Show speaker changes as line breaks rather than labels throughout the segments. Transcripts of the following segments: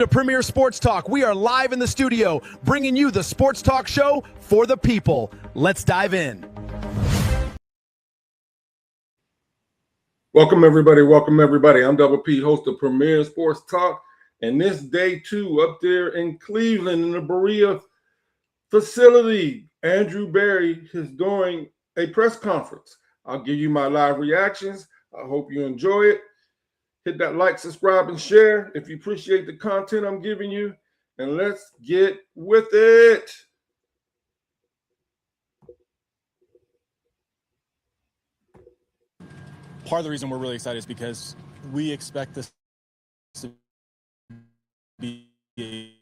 To Premier Sports Talk, we are live in the studio, bringing you the sports talk show for the people. Let's dive in.
Welcome, everybody. Welcome, everybody. I'm Double P, host of Premier Sports Talk. And this day two up there in Cleveland in the Berea facility, Andrew Berry is doing a press conference. I'll give you my live reactions. I hope you enjoy it. Hit that like, subscribe, and share if you appreciate the content I'm giving you. And let's get with it.
Part of the reason we're really excited is because we expect this to be a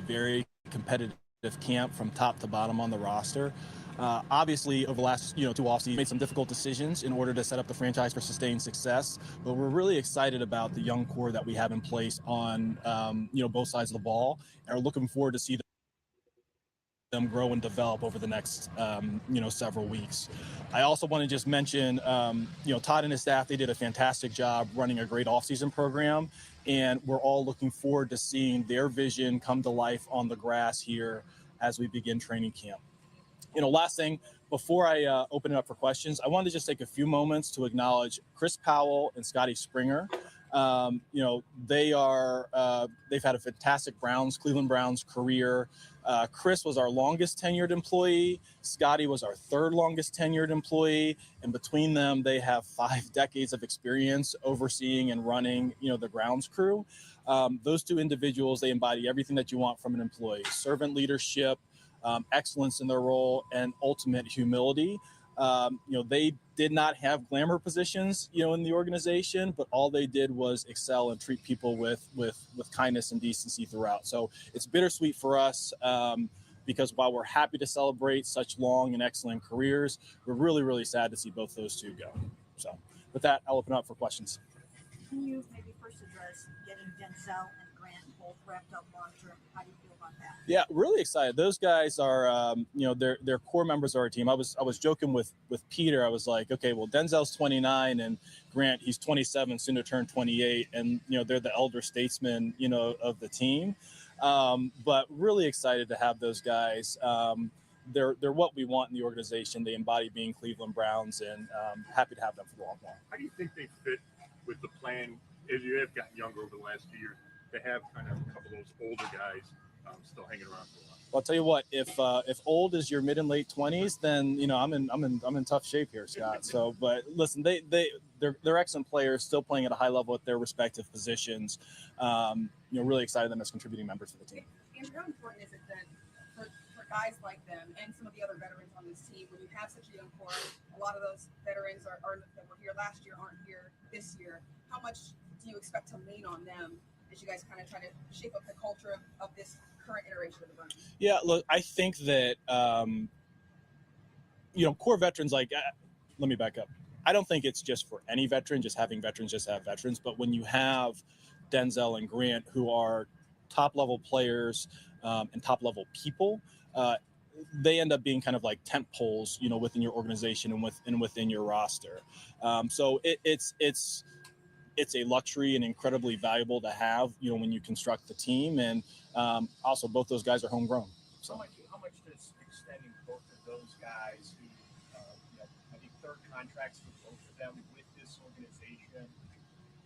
very competitive camp from top to bottom on the roster. Obviously, over the last two offseasons, we made some difficult decisions in order to set up the franchise for sustained success. But we're really excited about the young core that we have in place on both sides of the ball, and are looking forward to see them grow and develop over the next several weeks. I also want to just mention Todd and his staff. They did a fantastic job running a great offseason program, and we're all looking forward to seeing their vision come to life on the grass here as we begin training camp. Last thing before I open it up for questions, I wanted to just take a few moments to acknowledge Chris Powell and Scotty Springer. They've had a fantastic Cleveland Browns career. Chris was our longest tenured employee. Scotty was our third longest tenured employee. And between them, they have 5 decades of experience overseeing and running, the grounds crew. Those two individuals, they embody everything that you want from an employee: servant leadership, excellence in their role, and ultimate humility. They did not have glamour positions, in the organization, but all they did was excel and treat people with kindness and decency throughout. So it's bittersweet for us because while we're happy to celebrate such long and excellent careers, we're really, really sad to see both those two go. So with that, I'll open up for questions.
Can you maybe first address getting Denzel and Grant both wrapped up long term? How do you feel about that?
Yeah, really excited. Those guys are, they're core members of our team. I was joking with Peter. I was like, okay, well, Denzel's 29 and Grant, he's 27, soon to turn 28, and they're the elder statesmen, of the team. But really excited to have those guys. They're what we want in the organization. They embody being Cleveland Browns, and happy to have them for the long haul.
How do you think they fit with the plan as you have gotten younger over the last 2 years to have kind of a couple of those older guys still hanging around for a while?
Well, I'll tell you what, if old is your mid and late 20s, then I'm in tough shape here, Scott. So, but listen, they're excellent players, still playing at a high level at their respective positions. Really excited them as contributing members to the team.
And how important is it then for guys like them and some of the other veterans on this team, when you have such a young core? A lot of those veterans that were here last year aren't here this year. How much do you expect to lean on them as you guys kind of try to shape up the culture of this current iteration of the Browns?
Yeah, look, I think that, core veterans, let me back up. I don't think it's just for any veteran, just having veterans, just have veterans. But when you have Denzel and Grant, who are top-level players and top-level people, they end up being kind of like tent poles, within your organization and within your roster. So it's a luxury and incredibly valuable to have, when you construct the team. And also, both those guys are homegrown. So.
How much does extending both of those guys, who I think third contracts for both of them with this organization,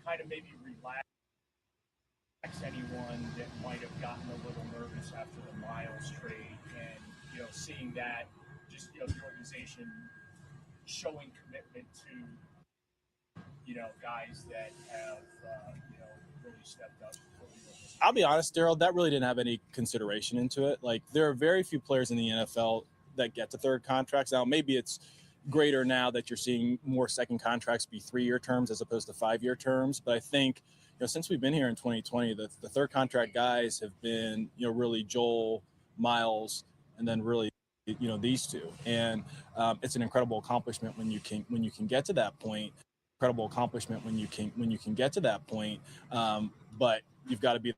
kind of maybe relax anyone that might have gotten a little nervous after the Miles trade, and seeing that just the organization showing commitment to guys that have really stepped up.
I'll be honest, Daryl, that really didn't have any consideration into it. Like, there are very few players in the NFL that get to third contracts. Now, maybe it's greater now that you're seeing more second contracts be 3-year terms as opposed to 5-year terms. But I think, since we've been here in 2020, the third contract guys have been, really Joel, Miles, and then really, these two. And it's an incredible accomplishment when you can get to that point. Incredible accomplishment when you can get to that point. But you've got to be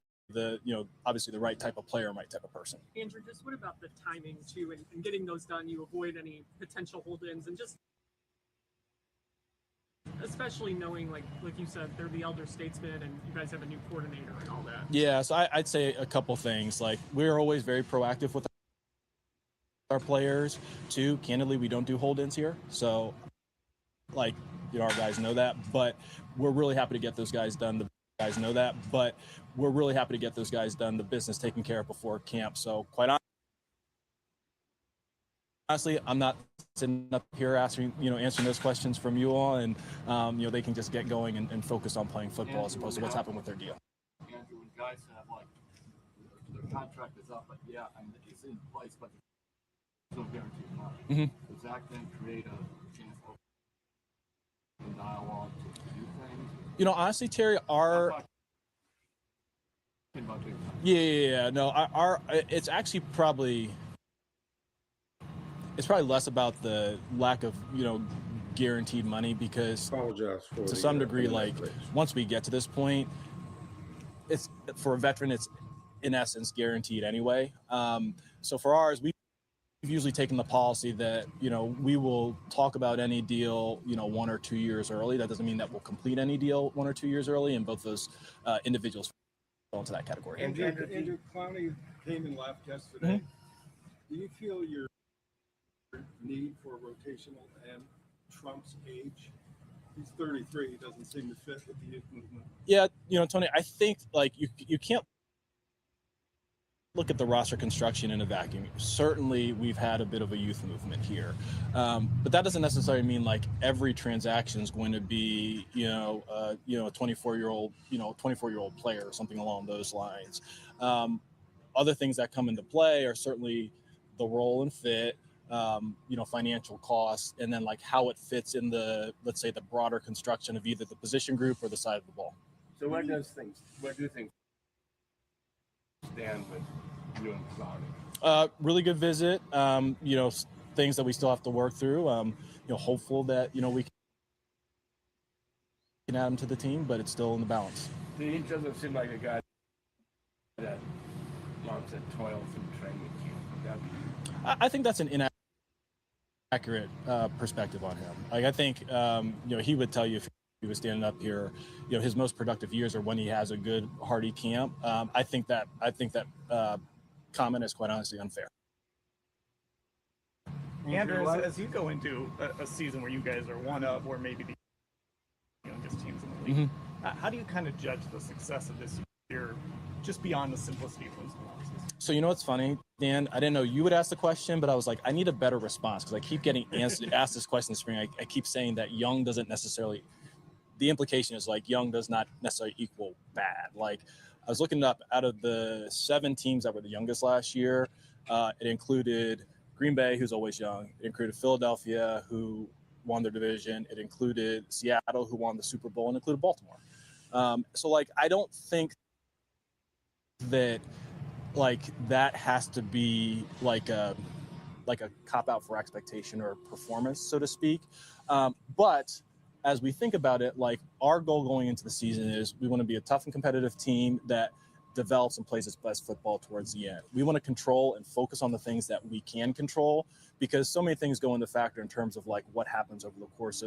obviously the right type of player and right type of person.
Andrew, just what about the timing too, and getting those done? You avoid any potential hold-ins and just especially knowing, like you said, they're the elder statesmen, and you guys have a new coordinator and all that.
Yeah, so I'd say a couple things. Like, we're always very proactive with our players. Too, candidly, we don't do hold-ins here. So, like, our guys know that, but we're really happy to get those guys done. The guys know that, but we're really happy to get those guys done. The business taken care of before camp. So, quite honestly, I'm not sitting up here answering those questions from you all, and they can just get going and focus on playing football as opposed to what's happened with their deal.
Andrew, when guys have their contract is up, but it's in place, but there's no guarantee of money. Does that then create a chance for dialogue to do things?
Honestly, Terry, it's actually probably less about the lack of guaranteed money, because to some degree, like, once we get to this point, it's for a veteran, it's in essence guaranteed anyway. So for ours, we've usually taken the policy that we will talk about any deal 1 or 2 years early. That doesn't mean that we'll complete any deal 1 or 2 years early, and both those individuals fall into that category.
Andrew Clowney came and left yesterday. Do you feel your need for rotational and Trump's age? He's 33. He doesn't seem to fit with the youth movement.
Yeah, Tony, I think like you can't look at the roster construction in a vacuum. Certainly, we've had a bit of a youth movement here, but that doesn't necessarily mean like every transaction is going to be a 24-year-old player or something along those lines. Other things that come into play are certainly the role and fit, financial costs, and then like how it fits in the, let's say, the broader construction of either the position group or the side of the ball.
So where do things stand with you and Clowney?
Really good visit. Things that we still have to work through. Hopeful that we can add him to the team, but it's still in the balance.
He doesn't seem like a guy that wants to toil through training camp.
I think that's an inaccurate perspective on him. Like, I think he would tell you if he was standing up here, his most productive years are when he has a good hearty camp. I think that comment is quite honestly unfair.
Andrew, as you go into a season where you guys are one of, or maybe the youngest teams in the league, how do you kind of judge the success of this year, just beyond the simplicity of those nuances?
So what's funny, Dan? I didn't know you would ask the question, but I was like, I need a better response, because I keep getting asked this question in spring. I keep saying that young doesn't necessarily. The implication is like young does not necessarily equal bad. Like, I was looking up, out of the 7 teams that were the youngest last year, it included Green Bay, who's always young. It included Philadelphia, who won their division. It included Seattle, who won the Super Bowl, and included Baltimore. So like, I don't think that like that has to be like a cop out for expectation or performance, so to speak. But as we think about it, like, our goal going into the season is we want to be a tough and competitive team that develops and plays its best football towards the end. We want to control and focus on the things that we can control, because so many things go into factor in terms of like what happens over the course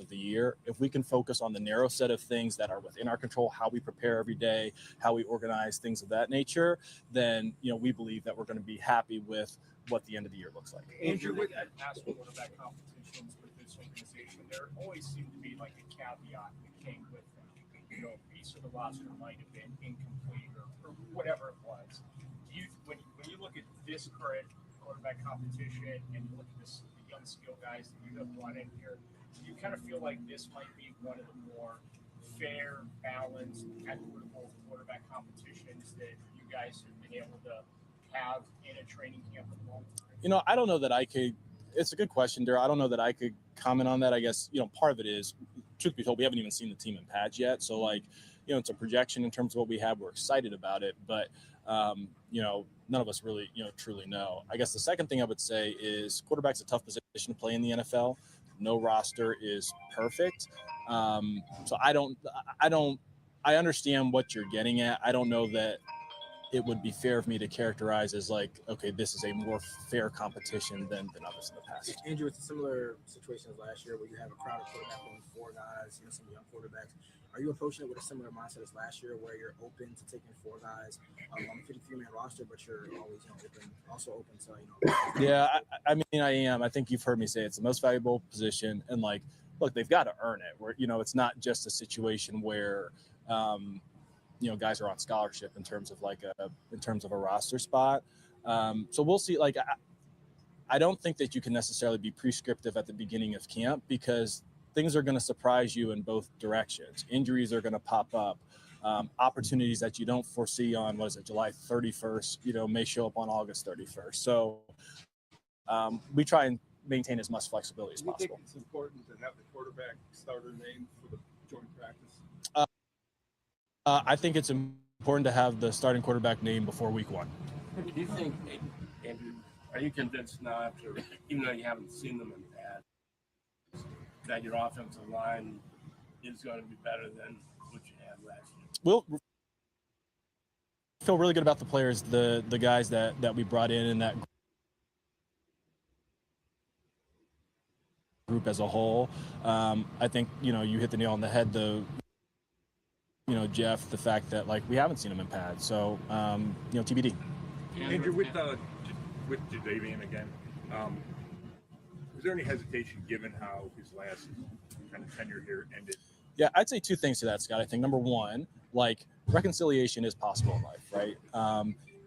of the year. If we can focus on the narrow set of things that are within our control, how we prepare every day, how we organize, things of that nature, then we believe that we're going to be happy with what the end of the year looks like.
Andrew, with past quarterback competitions with this organization, there always seemed to be like a caveat that came with them. A piece of the roster might have been incomplete or whatever it was. When you look at this current quarterback competition and you look at the young skill guys that you have brought in here, do you kind of feel like this might be one of the more fair, balanced, equitable quarterback competitions that you guys have been able to have in a training camp at the moment?
I don't know that I could. It's a good question, Darryl. I don't know that I could comment on that. I guess, part of it is, truth be told, we haven't even seen the team in pads yet. So, like, it's a projection in terms of what we have. We're excited about it, but, none of us really, truly know. I guess the second thing I would say is quarterback's a tough position to play in the NFL. No roster is perfect. So I understand what you're getting at. I don't know that it would be fair of me to characterize as like, okay, this is a more fair competition than others in the past.
Andrew, it's a similar situation as last year where you have a crowded quarterback with 4 guys, some young quarterbacks. Are you approaching it with a similar mindset as last year where you're open to taking 4 guys on a 53-man roster, but you're always open to,
Yeah, I mean, I am. I think you've heard me say it's the most valuable position. And like, look, they've got to earn it. Where, it's not just a situation where, guys are on scholarship in terms of a roster spot. So we'll see. Like, I don't think that you can necessarily be prescriptive at the beginning of camp because things are going to surprise you in both directions. Injuries are going to pop up. Opportunities that you don't foresee on, July 31st, may show up on August 31st. So we try and maintain as much flexibility as possible.
Do you think it's important to have the quarterback starter name for the joint practice?
I think it's important to have the starting quarterback name before week 1.
Do you think, Andrew, are you convinced now after, even though you haven't seen them in pads, that your offensive line is going to be better than what you had last year?
We'll feel really good about the players, the guys that we brought in that group as a whole. I think, you hit the nail on the head, though. Jeff, the fact that we haven't seen him in pads, so TBD.
Andrew, with Jadavian again, is there any hesitation given how his last kind of tenure here ended?
Yeah, I'd say 2 things to that, Scott. I think number 1, reconciliation is possible in life, right?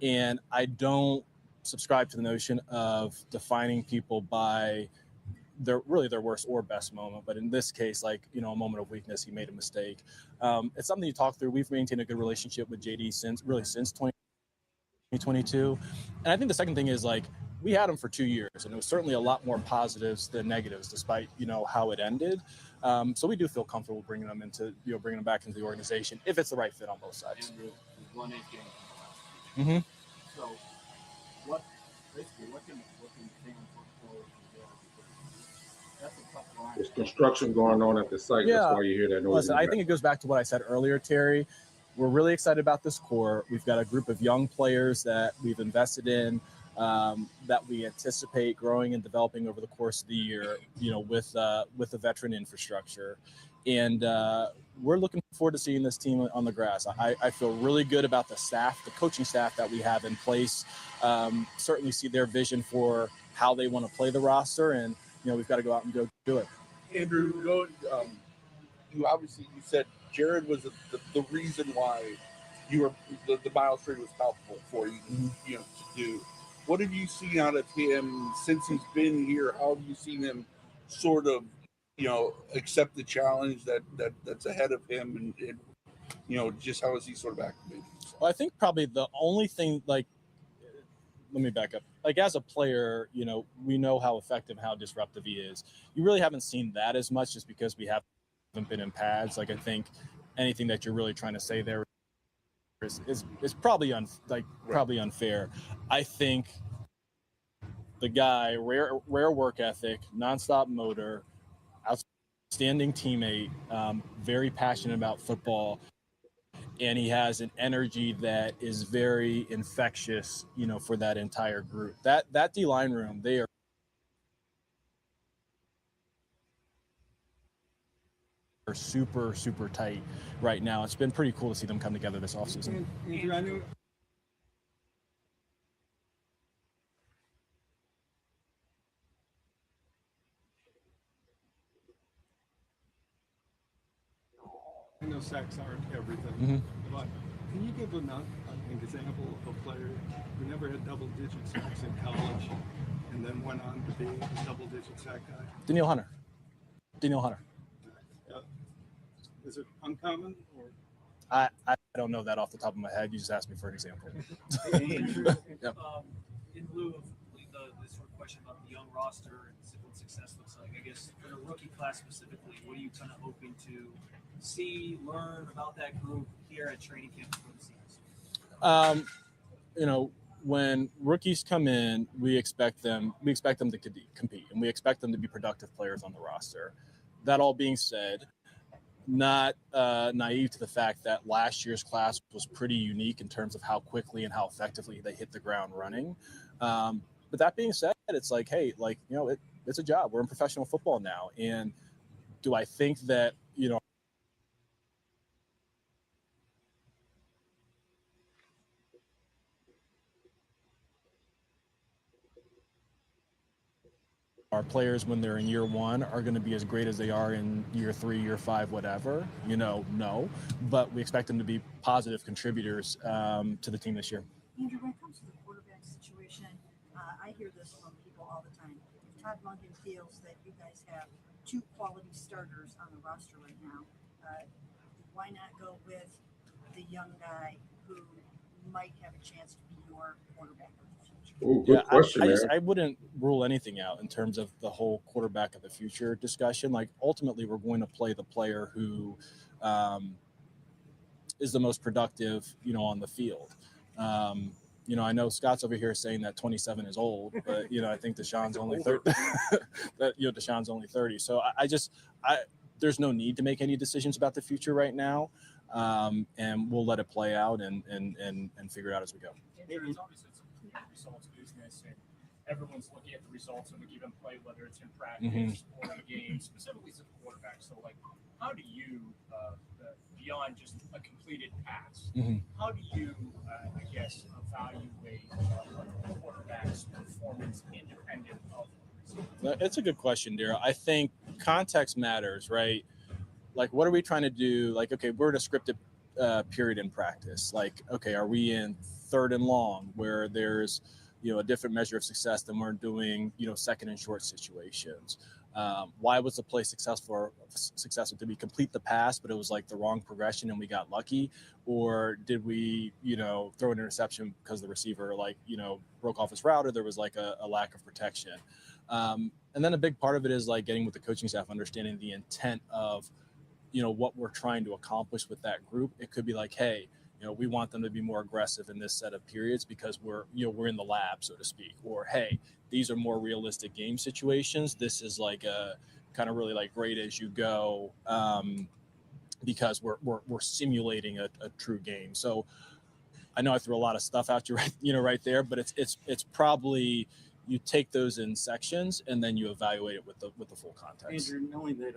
And I don't subscribe to the notion of defining people by their worst or best moment, but in this case, a moment of weakness, he made a mistake. It's something you talk through. We've maintained a good relationship with JD since 2022. And I think the second thing is we had him for 2 years, and it was certainly a lot more positives than negatives, despite how it ended. So we do feel comfortable bringing him back into the organization if it's the right fit on both sides.
Andrew, won 8 games.
Mm-hmm.
So what can fans look forward to there? That's a tough line.
There's construction going on at the site.
Yeah.
That's why you hear that noise.
Listen, I think it goes back to what I said earlier, Terry. We're really excited about this core. We've got a group of young players that we've invested in, that we anticipate growing and developing over the course of the year, with a veteran infrastructure. And we're looking forward to seeing this team on the grass. I feel really good about the staff, the coaching staff that we have in place. Certainly see their vision for how they want to play the roster, and we've got to go out and go do it.
Andrew, you said Jared was the reason why you were the Miles trade was palpable for you, to do. What have you seen out of him since he's been here? How have you seen him sort of, accept the challenge that's ahead of him, and just how is he sort of activated?
Well, I think probably the only thing, let me back up. As a player, we know how effective, how disruptive he is. You really haven't seen that as much just because we haven't been in pads. I think anything that you're really trying to say there is probably probably unfair. I think the guy, rare work ethic, nonstop motor, outstanding teammate, very passionate about football, and he has an energy that is very infectious, for that entire group. That D-line room, they are super, super tight right now. It's been pretty cool to see them come together this offseason.
Andrew, I know sacks aren't everything, but can you give an example of a player who never had double-digit sacks in college and then went on to be a double-digit sack guy?
Danielle Hunter.
Is it uncommon, or?
I don't know that off the top of my head. You just asked me for an example.
Andrew,
Yep.
In lieu of this sort of question about the young roster and what success looks like, I guess for the rookie class specifically, what are you kind of hoping to see, learn about that group here at training camp for the season?
When rookies come in, we expect them to compete, and we expect them to be productive players on the roster. That all being said, not naive to the fact that last year's class was pretty unique in terms of how quickly and how effectively they hit the ground running. But that being said, it's like, hey, like, you know, it's a job. We're in professional football now. And do I think that, you know, our players when they're in year one are going to be as great as they are in year 3, year 5, whatever, you know, no, but we expect them to be positive contributors to the team this year.
Andrew, when it comes to the quarterback situation, I hear this from people all the time. If Todd Monken feels that you guys have 2 quality starters on the roster right now, why not go with the young guy who might have a chance to be your quarterback of the future?
Oh, good question, man.
I wouldn't rule anything out in terms of the whole quarterback of the future discussion. Like, ultimately, we're going to play the player who is the most productive, you know, on the field. You know, I know Scott's over here saying that 27 is old, but, you know, I think Deshaun's only 30. Deshaun's only 30. So there's no need to make any decisions about the future right now. And we'll let it play out and figure it out as we go.
There's obviously some results business, and everyone's looking at the results of a given play, whether it's in practice or in a game, specifically as a quarterback. So, like, how do you, beyond just a completed pass, how do you, I guess, evaluate a quarterback's performance independent of the result?
It's a good question, Daryl. I think context matters, right? Like, what are we trying to do? Like, okay, we're in a scripted period in practice. Like, okay, are we in 3rd and long where there's, you know, a different measure of success than we're doing, you know, 2nd and short situations? Why was the play successful? Did we complete the pass, but it was like the wrong progression and we got lucky? Or did we, you know, throw an interception because the receiver, like, you know, broke off his route, or there was like a lack of protection? And then a big part of it is like getting with the coaching staff, understanding the intent of, you know, what we're trying to accomplish with that group. It could be like, hey, you know, we want them to be more aggressive in this set of periods because we're in the lab, so to speak. Or, hey, these are more realistic game situations. This is like a kind of really like grade as you go, because we're simulating a true game. So I know I threw a lot of stuff at you right there, but it's probably, you take those in sections and then you evaluate it with the full context.
Andrew, knowing that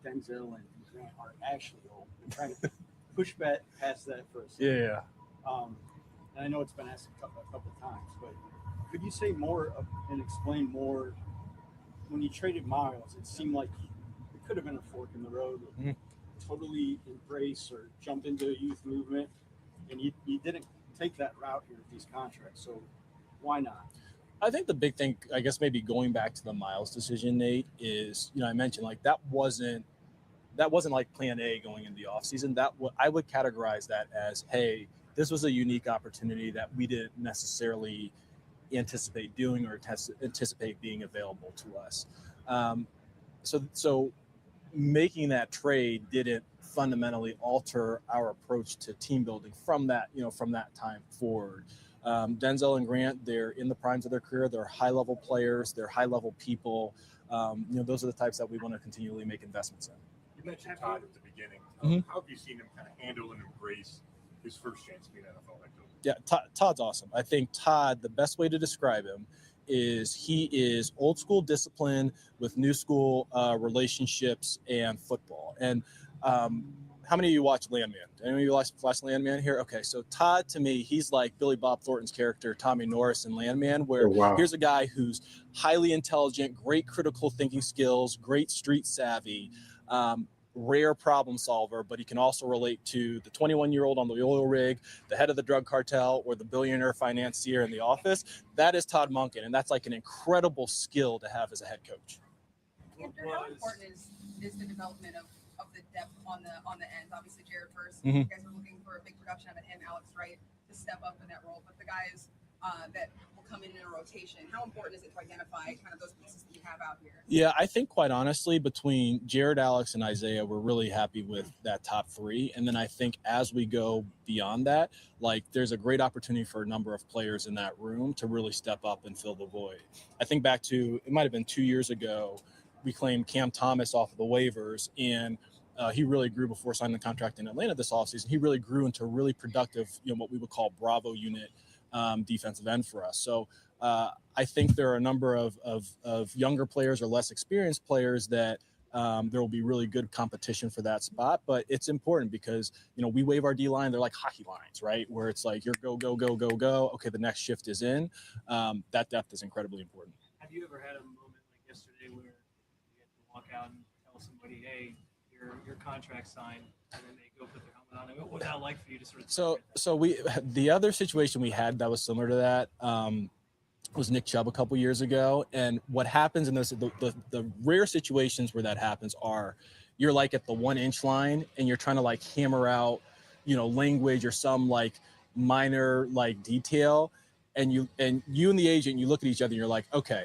Denzel and Grant are actually old, I'm trying to push back past that for a second.
Yeah.
And I know it's been asked a couple of times, but could you say more and explain more? When you traded Miles, it seemed like it could have been a fork in the road. Totally embrace or jump into a youth movement, and you didn't take that route here with these contracts. So why not?
I think the big thing, I guess, maybe going back to the Miles decision, Nate, is, you know, I mentioned like that wasn't like plan A going into the offseason. I would categorize that as, hey, this was a unique opportunity that we didn't necessarily anticipate doing or anticipate being available to us. So making that trade didn't fundamentally alter our approach to team building from that time forward. Denzel and Grant, they're in the primes of their career. They're high-level players. They're high-level people. You know, those are the types that we want to continually make investments in.
You mentioned Todd at the beginning. How have you seen him kind of handle and embrace his first chance to be an NFL head coach?
Yeah, Todd's awesome. I think Todd, the best way to describe him is he is old school discipline with new school relationships and football. And how many of you watch Landman? Anyone of you watch Landman here? Okay, so Todd, to me, he's like Billy Bob Thornton's character, Tommy Norris in Landman, where here's a guy who's highly intelligent, great critical thinking skills, great street savvy, rare problem solver, but he can also relate to the 21-year-old on the oil rig, the head of the drug cartel, or the billionaire financier in the office. That is Todd Monken, and that's like an incredible skill to have as a head coach.
Andrew, how important is the development of the depth on the ends? Obviously, Jared first. You guys are looking for a big production out of him, Alex Wright, to step up in that role. But the guys that will come in a rotation, how important is it to identify kind of those pieces that you have out here?
Yeah, I think quite honestly, between Jared, Alex, and Isaiah, we're really happy with that top 3. And then I think as we go beyond that, like there's a great opportunity for a number of players in that room to really step up and fill the void. I think back to, it might have been 2 years ago, we claimed Cam Thomas off of the waivers, and he really grew before signing the contract in Atlanta this offseason. He really grew into a really productive, what we would call Bravo unit defensive end for us. So I think there are a number of younger players or less experienced players that there will be really good competition for that spot. But it's important because, we wave our D-line. They're like hockey lines, right? Where it's like you're go, go, go, go, go. Okay, the next shift is in. That depth is incredibly important.
Have you ever had a moment like yesterday where you had to walk out and tell somebody, hey, your contract signed, and then they go put their helmet on? What was that like for you to sort of?
So the other situation we had that was similar to that was Nick Chubb a couple years ago. And what happens in those the rare situations where that happens are you're like at the 1-inch line and you're trying to like hammer out, language or some like minor like detail, and you and the agent, you look at each other and you're like, okay,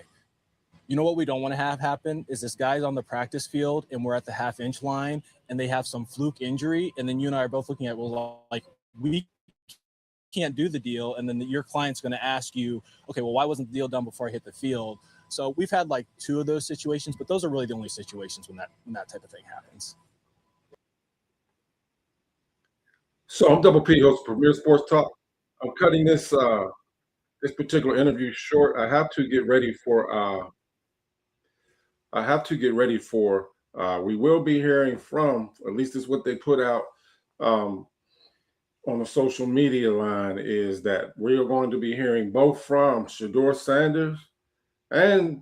you know what we don't want to have happen is this guy's on the practice field and we're at the 1/2-inch line and they have some fluke injury, and then you and I are both looking at, well, like, we can't do the deal, and then your client's going to ask you, okay, well, why wasn't the deal done before I hit the field? So we've had like 2 of those situations, but those are really the only situations when that type of thing happens.
So I'm Double P, host of Premier Sports Talk. I'm cutting this this particular interview short. I have to get ready for we will be hearing from, at least is what they put out on the social media line, is that we are going to be hearing both from Shedeur Sanders and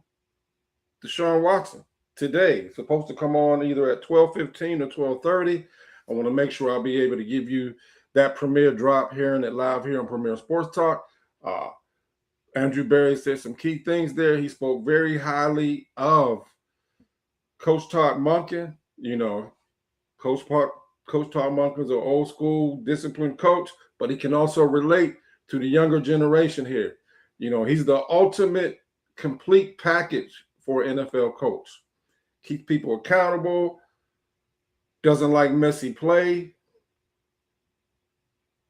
Deshaun Watson today. It's supposed to come on either at 12:15 or 12:30. I want to make sure I'll be able to give you that premiere drop, hearing it live here on Premier Sports Talk. Andrew Berry said some key things there. He spoke very highly of Coach Todd Monken. Coach Todd Monken's an old school disciplined coach, but he can also relate to the younger generation here. He's the ultimate complete package for an NFL coach. Keeps people accountable, doesn't like messy play.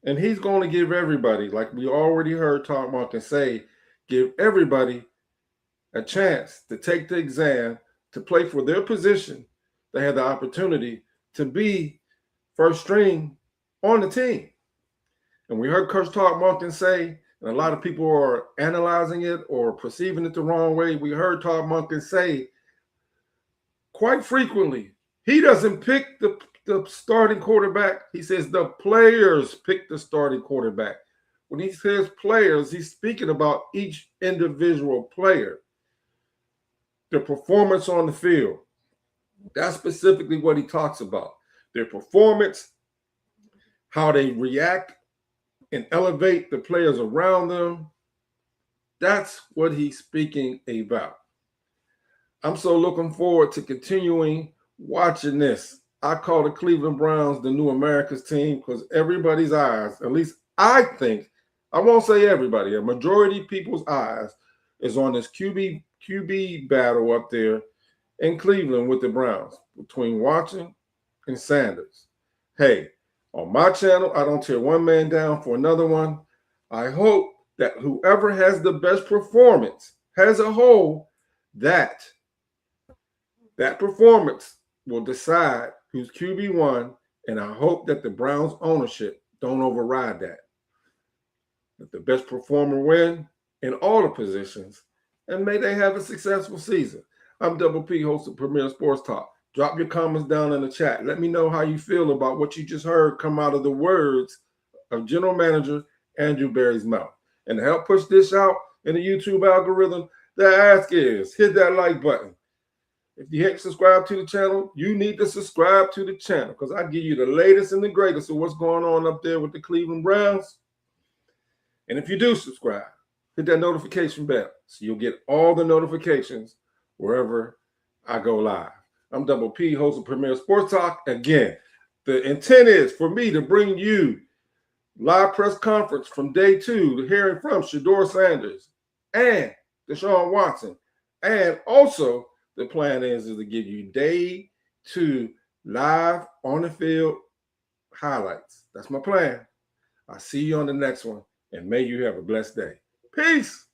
And he's going to give everybody, like we already heard Todd Monken say, give everybody a chance to take the exam, to play for their position. They had the opportunity to be first string on the team. And we heard Coach Todd Monken say, and a lot of people are analyzing it or perceiving it the wrong way. We heard Todd Monken say quite frequently, he doesn't pick the starting quarterback. He says the players pick the starting quarterback. When he says players, he's speaking about each individual player, their performance on the field. That's specifically what he talks about. Their performance, how they react and elevate the players around them. That's what he's speaking about. I'm so looking forward to continuing watching this. I call the Cleveland Browns the new America's team because everybody's eyes, at least I think, I won't say everybody, a majority of people's eyes is on this QB battle up there in Cleveland with the Browns between Watson and Sanders. Hey, on my channel, I don't tear one man down for another one. I hope that whoever has the best performance as a whole, that performance will decide who's QB1, and I hope that the Browns ownership don't override that. Let the best performer win in all the positions, and may they have a successful season. I'm Double P, host of Premier Sports Talk. Drop your comments down in the chat. Let me know how you feel about what you just heard come out of the words of General Manager Andrew Berry's mouth. And to help push this out in the YouTube algorithm, the ask is hit that like button. If you hit subscribe to the channel, you need to subscribe to the channel because I give you the latest and the greatest of what's going on up there with the Cleveland Browns. And if you do subscribe, hit that notification bell so you'll get all the notifications wherever I go live. I'm Double P, host of Premier Sports Talk. Again, the intent is for me to bring you live press conference from day 2, hearing from Shedeur Sanders and Deshaun Watson. And also, the plan is to give you day 2 live on the field highlights. That's my plan. I'll see you on the next one, and may you have a blessed day. Peace.